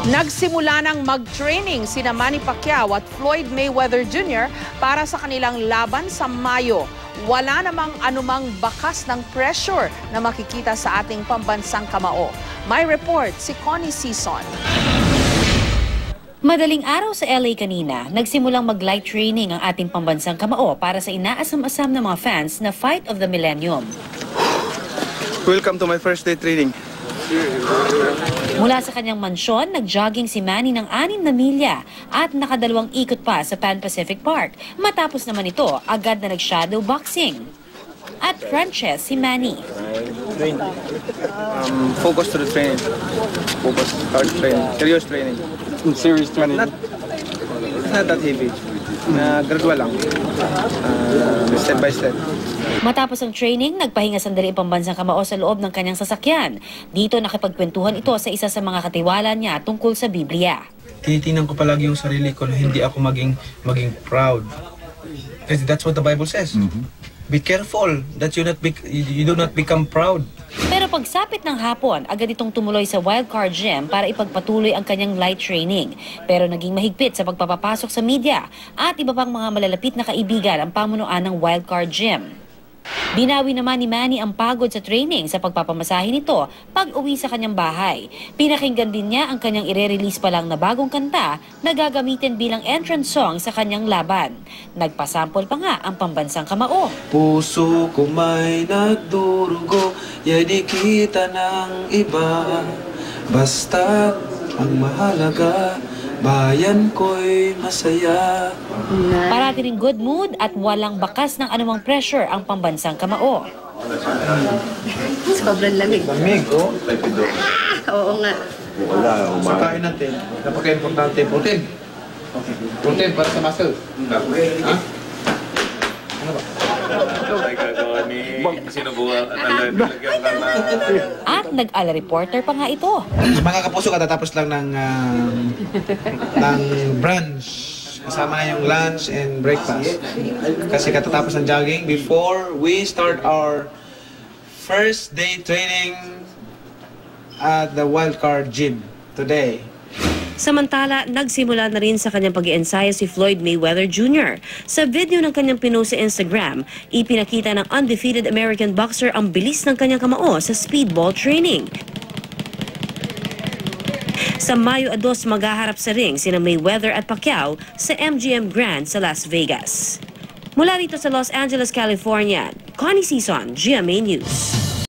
Nagsimula ng mag-training sina Manny Pacquiao at Floyd Mayweather Jr. para sa kanilang laban sa Mayo. Wala namang anumang bakas ng pressure na makikita sa ating pambansang kamao. May report si Connie Sison. Madaling araw sa LA kanina, nagsimulang mag-light training ang ating pambansang kamao para sa inaasam-asam ng mga fans na Fight of the Millennium. Welcome to my first day training. Mula sa kanyang mansyon, nag-jogging si Manny ng 6 na milya at nakadalawang ikot pa sa Pan Pacific Park. Matapos naman ito, agad na nag-shadow boxing. At crunches si Manny. Focus to the training. Focus, hard training, serious training. Serious training. Not that heavy. Gradual lang. Step by step. Matapos ang training, nagpahinga sandali ang pambansang kamao sa loob ng kanyang sasakyan. Dito nakipagkwentuhan ito sa isa sa mga katiwala niya tungkol sa Biblia. Tinitingnan ko palagi yung sarili ko na hindi ako maging proud. Kasi that's what the Bible says. Be careful that you do not become proud. Pero pagsapit ng hapon, agad itong tumuloy sa Wildcard Gym para ipagpatuloy ang kanyang light training. Pero naging mahigpit sa pagpapapasok sa media at iba pang mga malalapit na kaibigan ang pamunuan ng Wildcard Gym. Binawi naman ni Manny ang pagod sa training sa pagpapamasahe nito pag uwi sa kanyang bahay. Pinakinggan din niya ang kanyang ire-release pa lang na bagong kanta na gagamitin bilang entrance song sa kanyang laban. Nagpasample pa nga ang pambansang kamao. Puso ko may nagdurugo, di kita ng iba. Basta ang mahalaga, bayan ko'y masaya. Parati ring good mood at walang bakas ng anumang pressure ang pambansang kamao. Sobrang lamig. Lamig, oh. Oo nga. Wala, sa kain natin, napaka-importante, protein. Protein para sa muscle. Ha? Ano ba? At nag-ala reporter pa nga ito. Mga kapuso, katatapos lang ng brunch. Kasama na yung lunch and breakfast. Kasi katatapos ng jogging before we start our first day training at the Wildcard Gym today. Samantala, nagsimula na rin sa kanyang pag-iensayo si Floyd Mayweather Jr. Sa video ng kanyang pinost sa Instagram, ipinakita ng undefeated American boxer ang bilis ng kanyang kamao sa speedball training. Sa Mayo 2, maghaharap sa ring sina Mayweather at Pacquiao sa MGM Grand sa Las Vegas. Mula rito sa Los Angeles, California, Connie Sison, GMA News.